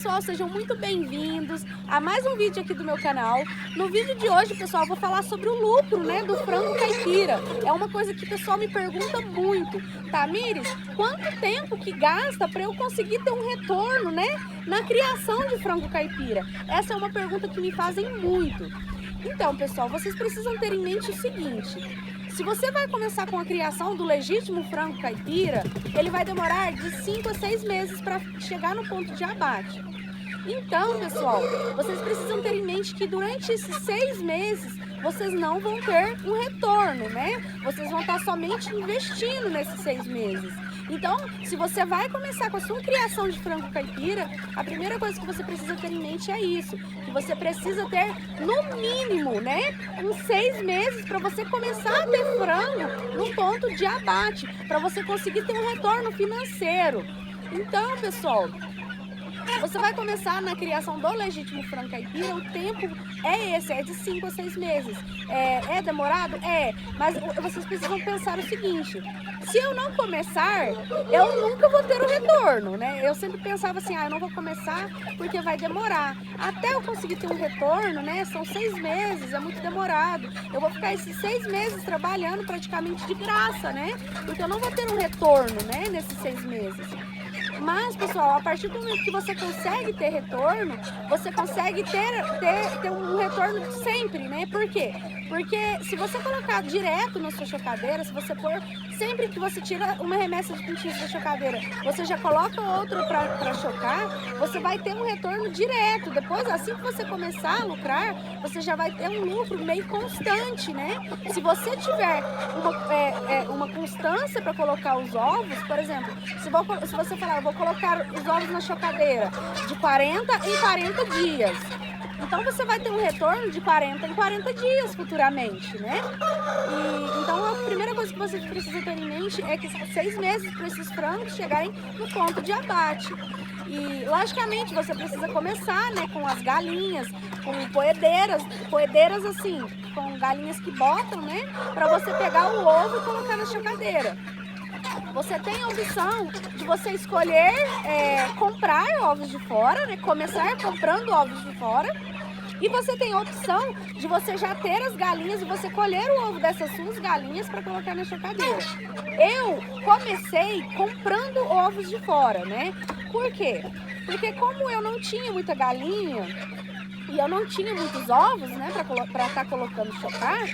Pessoal, sejam muito bem-vindos a mais um vídeo aqui do meu canal. No vídeo de hoje, pessoal, eu vou falar sobre o lucro, do frango caipira. É uma coisa que o pessoal me pergunta muito. Tamires, quanto tempo que gasta para eu conseguir ter um retorno, na criação de frango caipira? Essa é uma pergunta que me fazem muito. Então, pessoal, vocês precisam ter em mente o seguinte: se você vai começar com a criação do legítimo frango caipira, ele vai demorar de 5 a 6 meses para chegar no ponto de abate. Então, pessoal, vocês precisam ter em mente que durante esses 6 meses, vocês não vão ter um retorno, Vocês vão estar somente investindo nesses 6 meses. Então, se você vai começar com a sua criação de frango caipira, a primeira coisa que você precisa ter em mente é isso, que você precisa ter, no mínimo, uns 6 meses para você começar a ter frango no ponto de abate, para você conseguir ter um retorno financeiro. Então, pessoal, você vai começar na criação do legítimo frango caipira, o tempo é esse, é de 5 a 6 meses. É demorado? É, mas vocês precisam pensar o seguinte: se eu não começar, eu nunca vou ter o retorno, Eu sempre pensava assim, eu não vou começar porque vai demorar. Até eu conseguir ter um retorno, são 6 meses, é muito demorado. Eu vou ficar esses 6 meses trabalhando praticamente de graça, Porque eu não vou ter um retorno, nesses 6 meses. Mas, pessoal, a partir do momento que você consegue ter retorno, você consegue ter um retorno sempre, Por quê? Porque se você colocar direto na sua chocadeira, se você pôr, sempre que você tira uma remessa de pintinhos da chocadeira, você já coloca outra para chocar, você vai ter um retorno direto. Depois, assim que você começar a lucrar, você já vai ter um lucro meio constante, Se você tiver uma constância para colocar os ovos, por exemplo, se você falar, eu vou colocar os ovos na chocadeira de 40 em 40 dias. Então você vai ter um retorno de 40 em 40 dias futuramente, então a primeira coisa que você precisa ter em mente é que são 6 meses para esses frangos chegarem no ponto de abate. E logicamente você precisa começar, com as galinhas, com poedeiras assim, com galinhas que botam, para você pegar o ovo e colocar na chocadeira. Você tem a opção de você escolher comprar ovos de fora, começar comprando ovos de fora. E você tem a opção de você já ter as galinhas e você colher o ovo dessas suas galinhas para colocar na chocadeira. Eu comecei comprando ovos de fora, Por quê? Porque como eu não tinha muita galinha e eu não tinha muitos ovos, para estar colocando chocar,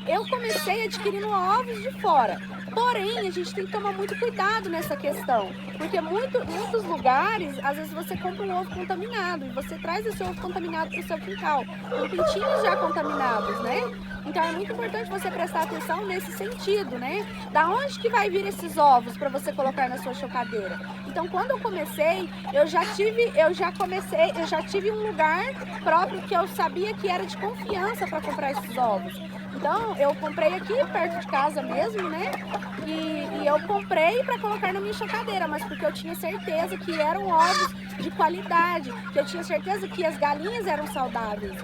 eu comecei adquirindo ovos de fora. Porém, a gente tem que tomar muito cuidado nessa questão, porque muitos lugares, às vezes você compra um ovo contaminado e você traz esse ovo contaminado para o seu quintal, com pintinhos já contaminados, Então é muito importante você prestar atenção nesse sentido, Da onde que vai vir esses ovos para você colocar na sua chocadeira? Então, quando eu comecei, eu já tive um lugar próprio que eu sabia que era de confiança para comprar esses ovos. Então, eu comprei aqui perto de casa mesmo, E eu comprei para colocar na minha chocadeira, mas porque eu tinha certeza que eram ovos de qualidade, que eu tinha certeza que as galinhas eram saudáveis,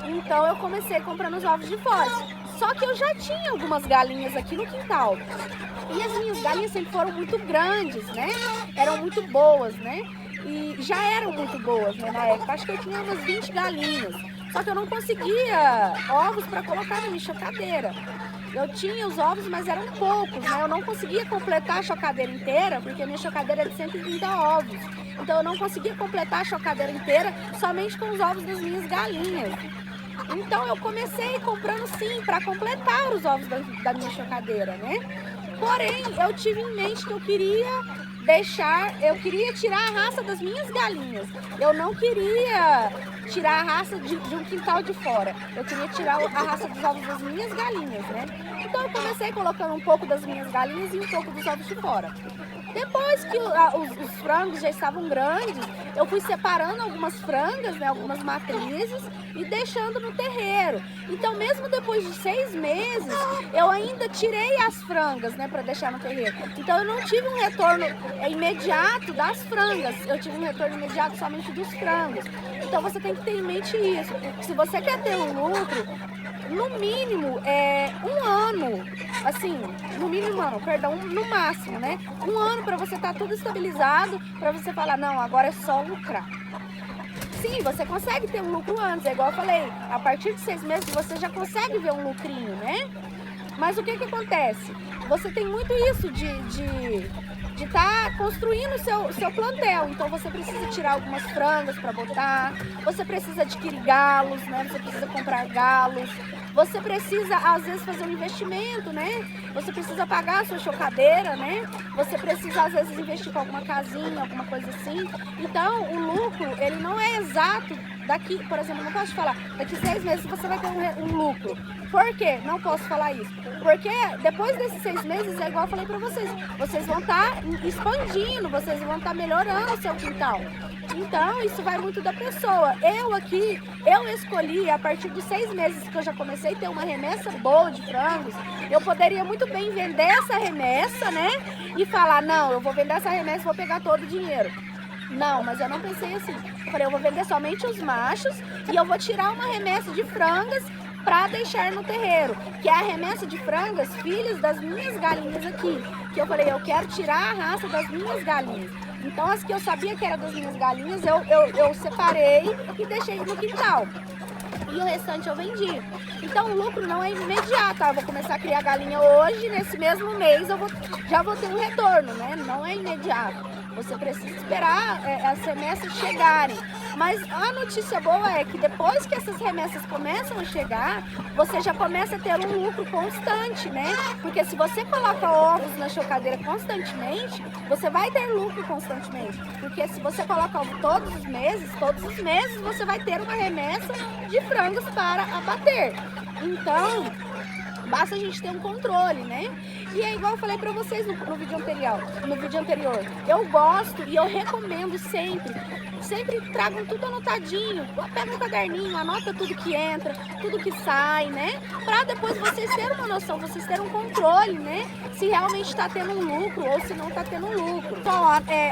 Então, eu comecei comprando os ovos de fora. Só que eu já tinha algumas galinhas aqui no quintal. E as minhas galinhas sempre foram muito grandes, Eram muito boas, E já eram muito boas, na época. Acho que eu tinha umas 20 galinhas. Só que eu não conseguia ovos para colocar na minha chocadeira. Eu tinha os ovos, mas eram poucos, Eu não conseguia completar a chocadeira inteira, porque a minha chocadeira é de 130 ovos. Então eu não conseguia completar a chocadeira inteira somente com os ovos das minhas galinhas. Então eu comecei comprando sim, para completar os ovos da minha chocadeira, Porém, eu tive em mente que eu queria tirar a raça das minhas galinhas. Eu não queria tirar a raça de um quintal de fora. Eu queria tirar a raça dos ovos das minhas galinhas, Então eu comecei colocando um pouco das minhas galinhas e um pouco dos ovos de fora. Depois que os frangos já estavam grandes, eu fui separando algumas frangas, algumas matrizes, e deixando no terreiro. Então, mesmo depois de 6 meses, eu ainda tirei as frangas, para deixar no terreiro. Então, eu não tive um retorno imediato das frangas, eu tive um retorno imediato somente dos frangos. Então, você tem que ter em mente isso. Se você quer ter um lucro, no mínimo, um ano, assim, no mínimo não, perdão, no máximo, né? Um ano para você estar tudo estabilizado, para você falar, não, agora é só lucrar. Sim, você consegue ter um lucro antes, é igual eu falei, a partir de 6 meses você já consegue ver um lucrinho, né? Mas o que acontece? Você tem muito isso de estar construindo o seu plantel. Então você precisa tirar algumas frangas para botar, você precisa adquirir galos, né? Você precisa comprar galos, você precisa às vezes fazer um investimento, né? Você precisa pagar a sua chocadeira, né? Você precisa às vezes investir com alguma casinha, alguma coisa assim. Então o lucro, ele não é exato daqui, por exemplo, não posso te falar, daqui 6 meses você vai ter um lucro. Por quê? Não posso falar isso. Porque depois desses 6 meses, é igual eu falei pra vocês, vocês vão estar expandindo, vocês vão estar melhorando o seu quintal. Então, isso vai muito da pessoa. Eu escolhi, a partir dos 6 meses que eu já comecei a ter uma remessa boa de frangos, eu poderia muito bem vender essa remessa, né? E falar, não, eu vou vender essa remessa e vou pegar todo o dinheiro. Não, mas eu não pensei assim. Eu falei, eu vou vender somente os machos e eu vou tirar uma remessa de frangas para deixar no terreiro, que é a remessa de frangas, filhos das minhas galinhas aqui. Que eu falei, eu quero tirar a raça das minhas galinhas. Então as que eu sabia que era das minhas galinhas, eu separei e deixei no quintal. E o restante eu vendi. Então o lucro não é imediato. Eu vou começar a criar galinha hoje, nesse mesmo mês já vou ter um retorno, né? Não é imediato. Você precisa esperar as remessas chegarem. Mas a notícia boa é que depois que essas remessas começam a chegar, você já começa a ter um lucro constante, né? Porque se você coloca ovos na chocadeira constantemente, você vai ter lucro constantemente. Porque se você coloca ovo todos os meses você vai ter uma remessa de frangos para abater. Então, basta a gente ter um controle, né? E é igual eu falei pra vocês no vídeo anterior. Eu gosto e eu recomendo sempre tragam tudo anotadinho. Pega um caderninho, anota tudo que entra, tudo que sai, né? Pra depois vocês terem uma noção, vocês terem um controle, né? Se realmente está tendo um lucro ou se não está tendo um lucro. Então,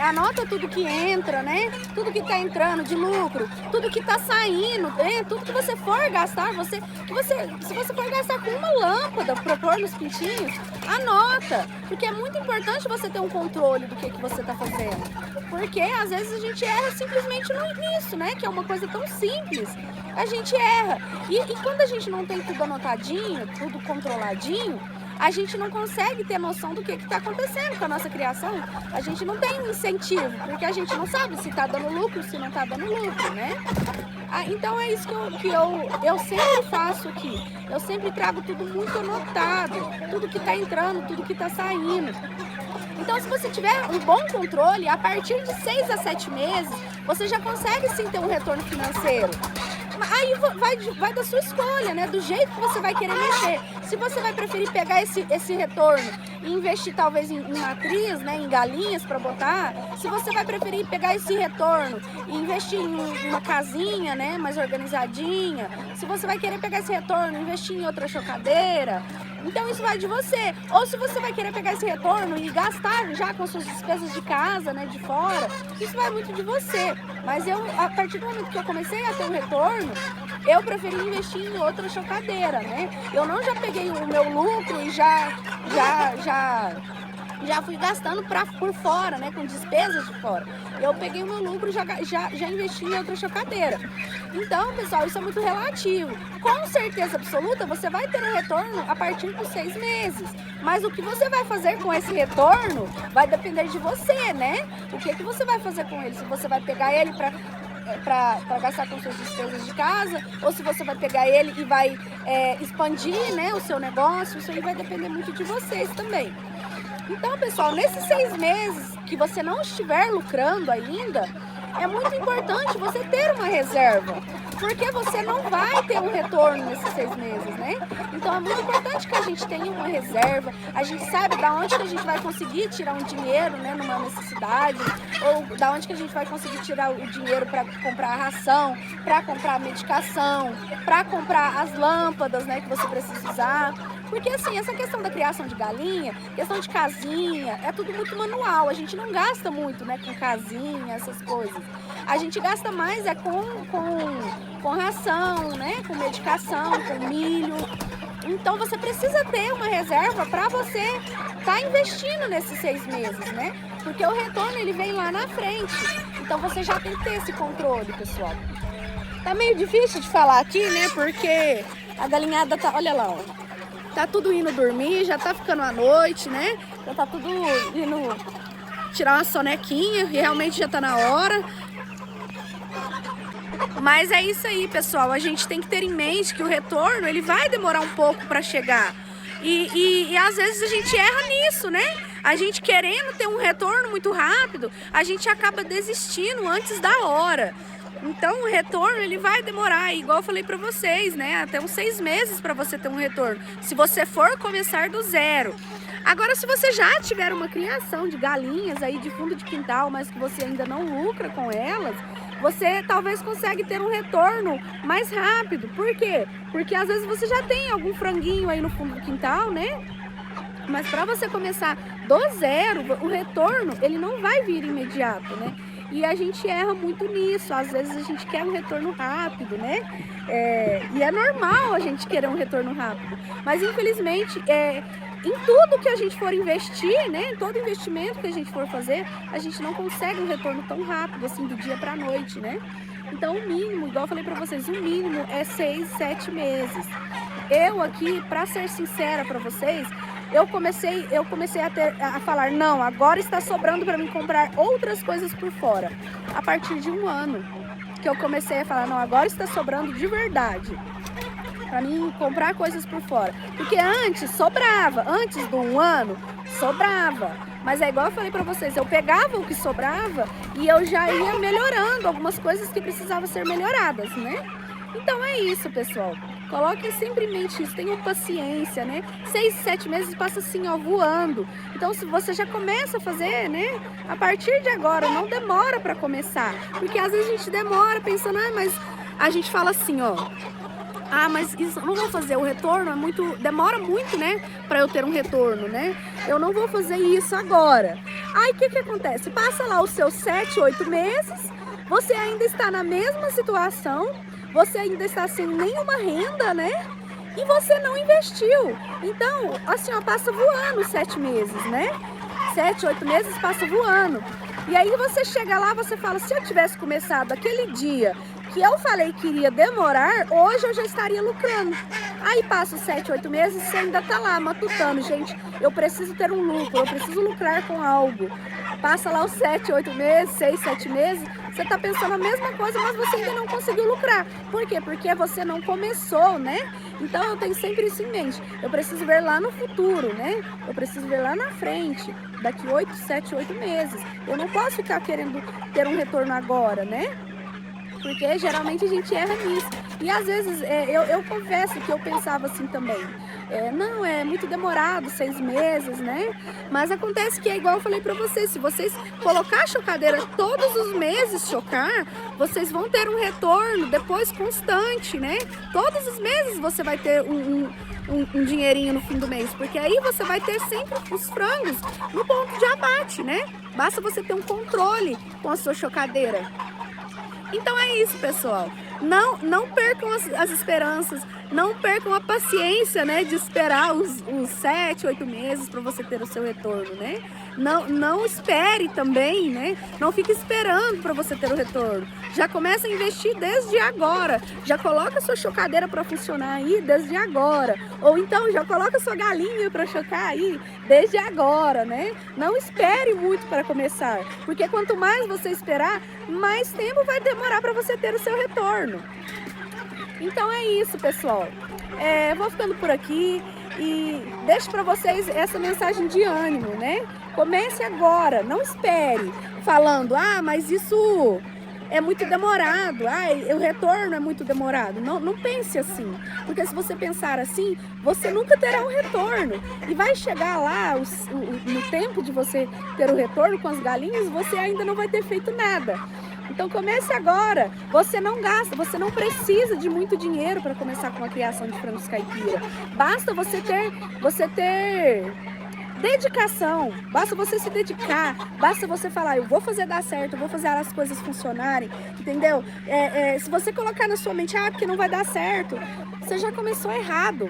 anota tudo que entra, né? Tudo que tá entrando de lucro, tudo que tá saindo, né? Tudo que você for gastar, se você for gastar com uma lâmpada pra pôr nos pintinhos, anota. Porque é muito importante você ter um controle do que você tá fazendo. Porque às vezes a gente erra simplesmente nisso, né? Que é uma coisa tão simples. A gente erra. E quando a gente não tem tudo anotadinho, tudo controladinho, a gente não consegue ter noção do que está acontecendo com a nossa criação. A gente não tem um incentivo, porque a gente não sabe se está dando lucro, se não está dando lucro, né? Então é isso que eu sempre faço aqui. Eu sempre trago tudo muito anotado, tudo que está entrando, tudo que está saindo. Então, se você tiver um bom controle, a partir de 6 a 7 meses, você já consegue sim ter um retorno financeiro. Aí vai da sua escolha, né? Do jeito que você vai querer mexer. Se você vai preferir pegar esse retorno e investir talvez em matriz, né? Em galinhas para botar. Se você vai preferir pegar esse retorno e investir em uma casinha, né? Mais organizadinha. Se você vai querer pegar esse retorno e investir em outra chocadeira. Então isso vai de você. Ou se você vai querer pegar esse retorno e gastar já com suas despesas de casa, né, de fora, isso vai muito de você. Mas a partir do momento que eu comecei a ter um retorno, eu preferi investir em outra chocadeira, né? Eu não já peguei o meu lucro e já fui gastando por fora, né, com despesas de fora. Eu peguei o meu lucro e já investi em outra chocadeira. Então, pessoal, isso é muito relativo. Com certeza absoluta, você vai ter um retorno a partir dos 6 meses. Mas o que você vai fazer com esse retorno vai depender de você, né? O que você vai fazer com ele? Se você vai pegar ele para gastar com suas despesas de casa, ou se você vai pegar ele e vai expandir, né, o seu negócio, isso aí vai depender muito de vocês também. Então, pessoal, nesses 6 meses que você não estiver lucrando ainda, é muito importante você ter uma reserva, porque você não vai ter um retorno nesses 6 meses, né? Então é muito importante que a gente tenha uma reserva, a gente sabe da onde que a gente vai conseguir tirar um dinheiro, né, numa necessidade, ou da onde que a gente vai conseguir tirar o dinheiro para comprar a ração, para comprar a medicação, para comprar as lâmpadas, né, que você precisa usar. Porque assim, essa questão da criação de galinha, questão de casinha, é tudo muito manual. A gente não gasta muito, né, com casinha, essas coisas. A gente gasta mais com ração, né? Com medicação, com milho. Então você precisa ter uma reserva para você estar investindo nesses 6 meses, né? Porque o retorno ele vem lá na frente. Então você já tem que ter esse controle, pessoal. Tá meio difícil de falar aqui, né? Porque a galinhada tá, olha lá, ó. Tá tudo indo dormir, já tá ficando à noite, né? Já tá tudo indo tirar uma sonequinha, e realmente já tá na hora. Mas é isso aí, pessoal. A gente tem que ter em mente que o retorno ele vai demorar um pouco para chegar. E às vezes a gente erra nisso, né? A gente querendo ter um retorno muito rápido, a gente acaba desistindo antes da hora. Então o retorno ele vai demorar, igual eu falei para vocês, né? Até uns 6 meses para você ter um retorno, se você for começar do zero. Agora, se você já tiver uma criação de galinhas aí de fundo de quintal, mas que você ainda não lucra com elas, você talvez consegue ter um retorno mais rápido. Por quê? Porque às vezes você já tem algum franguinho aí no fundo do quintal, né? Mas para você começar do zero, o retorno ele não vai vir imediato, né? E a gente erra muito nisso. Às vezes a gente quer um retorno rápido, né? E é normal a gente querer um retorno rápido. Mas infelizmente, em tudo que a gente for investir, né? Todo investimento que a gente for fazer, a gente não consegue um retorno tão rápido, assim, do dia para a noite, né? Então o mínimo, igual eu falei para vocês, o mínimo é 6, 7 meses. Eu aqui, para ser sincera para vocês, eu comecei a falar, não, agora está sobrando para mim comprar outras coisas por fora. A partir de 1 ano que eu comecei a falar, não, agora está sobrando de verdade para mim comprar coisas por fora. Porque antes sobrava, antes do 1 ano sobrava. Mas é igual eu falei para vocês, eu pegava o que sobrava e eu já ia melhorando algumas coisas que precisavam ser melhoradas, né? Então é isso, pessoal. Coloquem sempre em mente isso, tenham paciência, né? 6, 7 meses passa assim, ó, voando. Então, se você já começa a fazer, né? A partir de agora, não demora para começar. Porque às vezes a gente demora pensando, mas a gente fala assim, ó. Mas isso eu não vou fazer, o retorno demora muito, né? Para eu ter um retorno, né? Eu não vou fazer isso agora. Aí o que acontece? Passa lá os seus 7, 8 meses, você ainda está na mesma situação. Você ainda está sem nenhuma renda, né? E você não investiu. Então, assim, ó, passa voando 7 meses, né? 7, 8 meses passa voando. E aí você chega lá, você fala, se eu tivesse começado aquele dia que eu falei que iria demorar, hoje eu já estaria lucrando. Aí passa os 7, 8 meses, você ainda tá lá matutando, gente, eu preciso ter um lucro, eu preciso lucrar com algo. Passa lá os 7, 8 meses, 6, 7 meses, você tá pensando a mesma coisa, mas você ainda não conseguiu lucrar. Por quê? Porque você não começou, né? Então eu tenho sempre isso em mente. Eu preciso ver lá no futuro, né? Eu preciso ver lá na frente, daqui 8, 7, 8 meses. Eu não posso ficar querendo ter um retorno agora, né? Porque geralmente a gente erra nisso. E às vezes eu confesso que eu pensava assim também. Não, é muito demorado, 6 meses, né? Mas acontece que é igual eu falei pra vocês. Se vocês colocar a chocadeira todos os meses chocar, vocês vão ter um retorno depois constante, né? Todos os meses você vai ter um dinheirinho no fim do mês. Porque aí você vai ter sempre os frangos no ponto de abate, né? Basta você ter um controle com a sua chocadeira. Então é isso, pessoal. Não percam as esperanças, não percam a paciência, né, de esperar os 7, 8 meses para você ter o seu retorno, né? Não espere também, né? Não fique esperando para você ter o retorno. Já começa a investir desde agora. Já coloca a sua chocadeira para funcionar aí desde agora. Ou então já coloca a sua galinha para chocar aí desde agora, né? Não espere muito para começar, porque quanto mais você esperar, mais tempo vai demorar para você ter o seu retorno. Então é isso, pessoal. Vou ficando por aqui e deixo para vocês essa mensagem de ânimo, né? Comece agora, não espere falando, mas isso é muito demorado, o retorno é muito demorado. Não pense assim, porque se você pensar assim, você nunca terá um retorno. E vai chegar lá, no tempo de você ter o retorno com as galinhas, você ainda não vai ter feito nada. Então comece agora, você não gasta, você não precisa de muito dinheiro para começar com a criação de frangos caipira. Basta você ter Dedicação, basta você se dedicar, basta você falar, eu vou fazer dar certo, eu vou fazer as coisas funcionarem, entendeu? Se você colocar na sua mente, porque não vai dar certo, você já começou errado.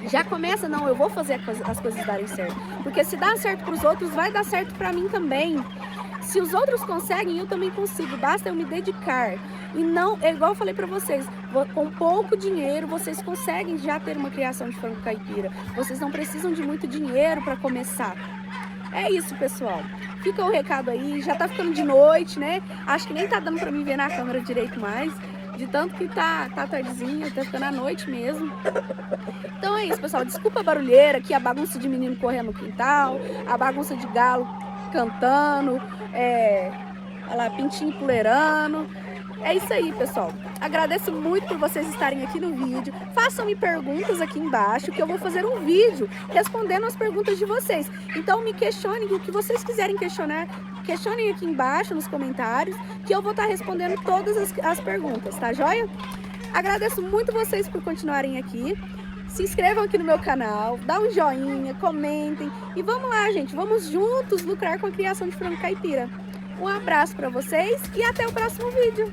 Já começa, não, eu vou fazer as coisas darem certo, porque se dá certo para os outros, vai dar certo para mim também. Se os outros conseguem, eu também consigo, basta eu me dedicar. E não, é igual eu falei pra vocês, com pouco dinheiro vocês conseguem já ter uma criação de frango caipira. Vocês não precisam de muito dinheiro para começar. É isso, pessoal. Fica o recado aí, já tá ficando de noite, né? Acho que nem tá dando pra mim ver na câmera direito mais, de tanto que tá tardezinho, tá ficando à noite mesmo. Então é isso, pessoal. Desculpa a barulheira aqui, a bagunça de menino correndo no quintal, a bagunça de galo cantando, olha lá, pintinho puleirando. É isso aí, pessoal. Agradeço muito por vocês estarem aqui no vídeo. Façam-me perguntas aqui embaixo, que eu vou fazer um vídeo respondendo as perguntas de vocês. Então me questionem o que vocês quiserem questionar. Questionem aqui embaixo nos comentários, que eu vou estar respondendo todas as perguntas, tá joia? Agradeço muito vocês por continuarem aqui. Se inscrevam aqui no meu canal, dá um joinha, comentem e vamos lá, gente, vamos juntos lucrar com a criação de frango caipira. Um abraço para vocês e até o próximo vídeo.